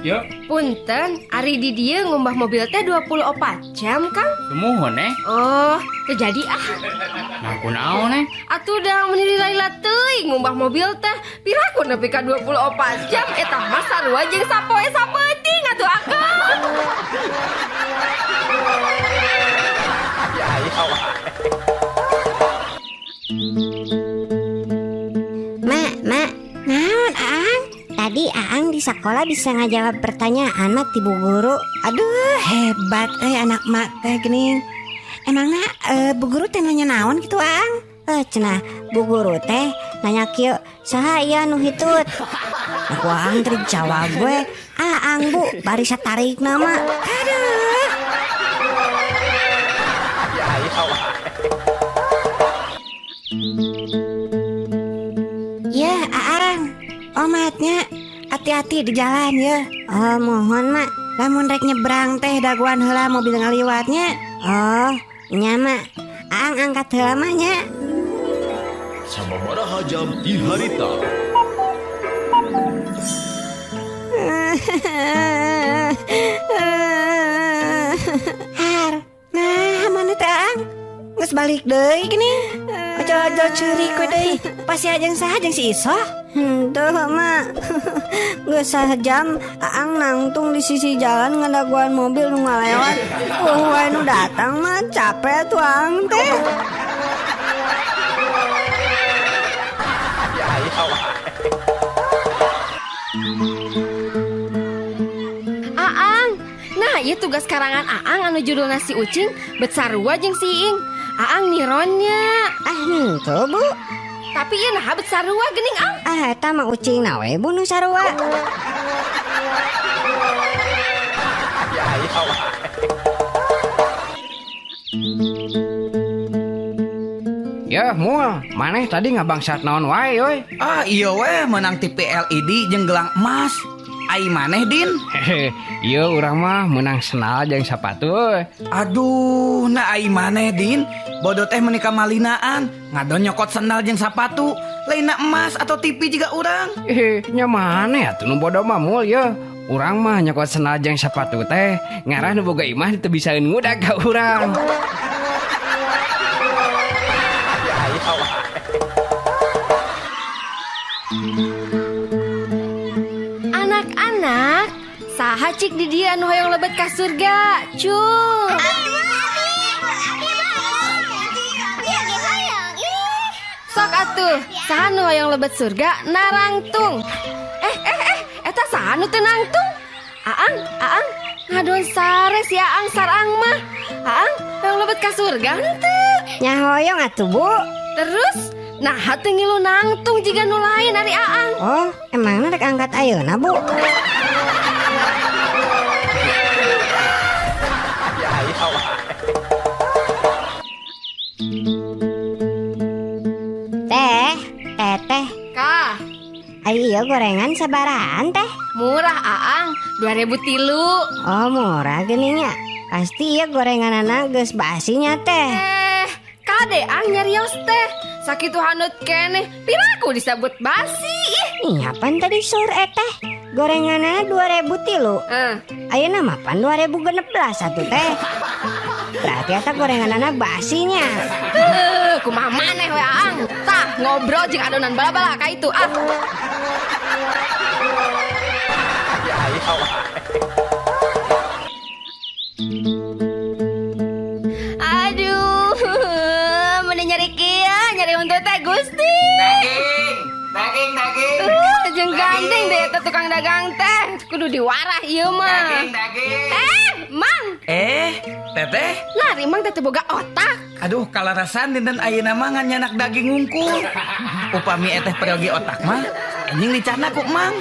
Yuk. Punten, ari di dia ngumbah mobil teh 24 jam, Kang. Semuhun Oh, terjadi Nah kunaon atuh dah meniri Laila teuing ngumbah mobil teh piraku nepi ka 24 jam eta mah sarua jeung sapoe sapeuting atuh Akang. Mak, naon Aang? Tadi Aang di sekolah bisa ngajawab pertanyaan mak ti Bu Guru. Aduh, hebat anak mak teh geuning. Emangna Bu Guru teh nanya naon gitu, Aang? Cenah Bu Guru teh nanya kieu, saha ieu nu hitut? Aku Aang teh jawab gue, Aang Bu, bari satarik nama. Aduh. Ya, Aang. Omatnya hati-hati di jalan ya. Oh, mohon mak. Lamun rek nyebrang teh daguan heula mobil ngaliwatnya. Oh, nya mak. Aang angkat heula mah nya. Sababaraha jam di harita. Har, nah mana teh Aang? Geus balik deui gini. Ojo-ojo ceurik we deui. Pasti ajeng saha jeung si Isoh. Tuh mak. Geus sajam Aang nangtung di sisi jalan ngadaguan mobil nu ngalewat. Wae nu datang mah capek tuh Aang teh. Aang, nah ieu tugas karangan Aang anu judulna si Ucing bet sarua jeung si Iing. Aang nironnya. Henteu Bu. Tapi ieu nah bet sarua geuning Ang. Eta mah ucing na we Bu nu sarua. Ya mual, maneh tadi ngabangsat naon wae euy. Iya weh menang TV LED jeung gelang emas. Ai maneh Din? Hehe, ieu urang mah menang senal jeung sapatu euy. Aduh, nah ai maneh Din? Bodoh teh menikah malinaan, ngadon nyokot sendal jeung sapatu. Lainna emas atau TV juga urang. Nya maneh atuh nu bodoh mah mul ya. Urang mah nyokot senal jeung sapatu teh ngarah nu boga imah teu bisaeun ngudag ka urang. Anak-anak, saha cik di dia anu hoyong lebet ka surga? Cung. Sok atuh, saha nu hoyong lebet surga narangtung. Eta saha nu teu nangtung? Aang, ngadon sares ya Aang sarang mah. Aang, hoyong lebet ka surga henteu. Nya hoyong atuh Bu. Terus, nah hati ngilu nangtung jika nu lain ari Aang. Oh, emangna rek angkat ayeuna Bu? Teh. Kah, Ayo gorengan sabaraan teh. murah Aang, 2000 tilu. Oh murah geuning nya. Pasti ya gorengan anak geus basinya teh. Kade Ang nyarios teh. Sakitu hanut keneh, piraku disebut basi. Nyapan tadi sore teh. Gorenganna 2000 tilu. Ayeuna mah pan 2016 atuh teh. Berarti eta gorenganna basinya. Kumaha maneh we Aang? Tah ngobrol jeung adonan bala-bala ka itu ah. Aduh, mending nyari kia, nyari untuk teh Gusti. Daging. Jeung gandeng deh eta tukang dagang teh. Kudu diwarah ieu mah. Daging. Mang. Teteh. Lari mang teh teu boga otak. Aduh, kalarasan dinten ayeuna mah ngan nyanak daging ngungkul. Upami eteh periogi otak mah, anjing dicana ku Mang.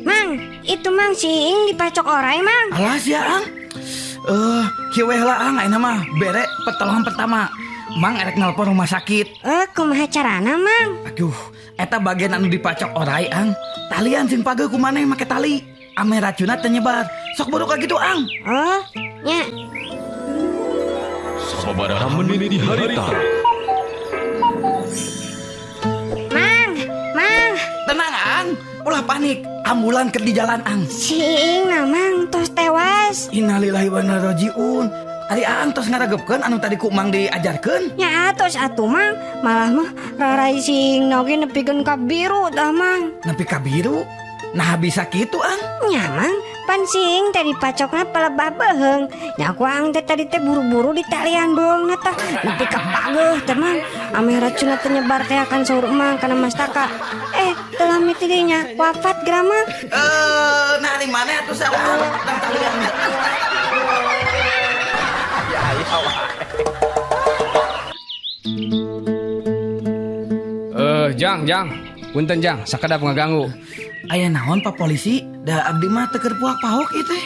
Mang, itu Mang si Iing dipacok orai Mang. Alas ya, Ang. Kieu we heula Ang, ayeuna mah bere pertolongan pertama. Mang erek nelpon rumah sakit. Kumaha carana Mang? Aduh, eta bagian anu dipacok orai Ang. Talian sing pageuh ku maneh make tali. Ame racunna teu nyebar. Sok bodoh ka gitu Ang. Oh, nya. sabaraha menit di harita. Mang, Tenang Ang, ulah panik. Ambulan keur di jalan Ang. si Ing Mang tos tewas. Innalillahi wa inna ilaihi rajiun. Ari Ang tos ngaragebkeun anu tadi ku Mang diajarkeun. Nya tos atuh Mang, malah mah rarai si Ing oge nepikeun ka biru dah Mang. Nepi ka biru. Nah bisa kitu Ang. Nya Mang, pan si Ing teh dipacokna pelebah beheung. Nya ku Ang teh tadi teh buru-buru di talian beungna tah nepi ka pageuh teh Mang. Ame racunna teh nyebar teh akan saur Mang kana mastaka. Telah miti dinya wafat grama. Nah di mana atuh sa Ang? Tang talian. Jang. Punten Jang, sakedap ngaganggu. Aya naon Pak Polisi? Da abdi mah teu keur puak pahok ieu teh.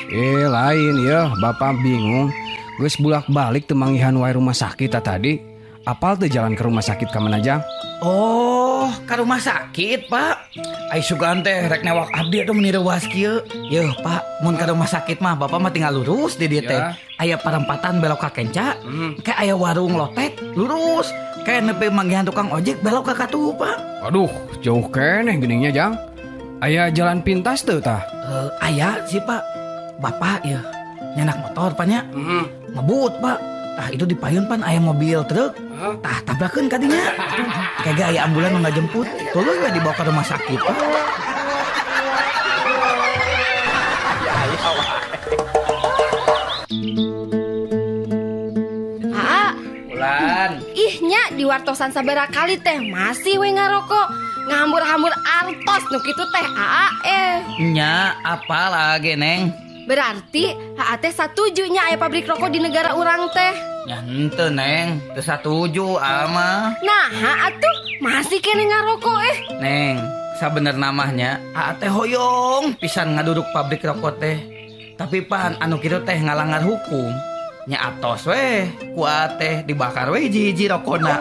Lain ya, Bapak bingung. Geus bulak-balik teu manggihan wae rumah sakit tadi. Apal teu jalan ke rumah sakit ka mana Jang? Oh, ka rumah sakit, Pak. Ai sugan teh rek newak abdi atuh meni reuwas kieu. Yeuh, Pak, mun ka rumah sakit mah Bapak mah tinggal lurus di dieu teh. Ya. Aya perempatan belok ka kenca, kayak aya warung lotek, lurus. Kayak nepi manggihan tukang ojek belok ka katuh, Pak. Aduh, jauh keneh geningnya Jang. Aya jalan pintas teu tah? Aya sih, Pak. Bapak ya nyenak motor Pak nya. Ngebut, Pak. Tah itu di payun pan aya mobil truk. Tah tabrakeun ka dinya. Kagak aya ambulan nu ngajemput. Tuluy we dibawa ke rumah sakit, Pak. Ulan. Ih nya di wartosan sabaraha kali teh masih we ngarokok. Ngambur-hambur artos nu kitu teh Nya apa lagi, Neng? Berarti teh satuju nya aya pabrik rokok di negara urang teh. Ya henteu, Neng. Teu satuju ama. Nah, atuh masih kene ngarokok Neng, sabener namanya teh hoyong pisan ngaduduk pabrik rokok teh. Tapi pan anu kitu teh ngalanggar hukum. Nya atos weh, ku teh dibakar weh hiji-hiji rokona.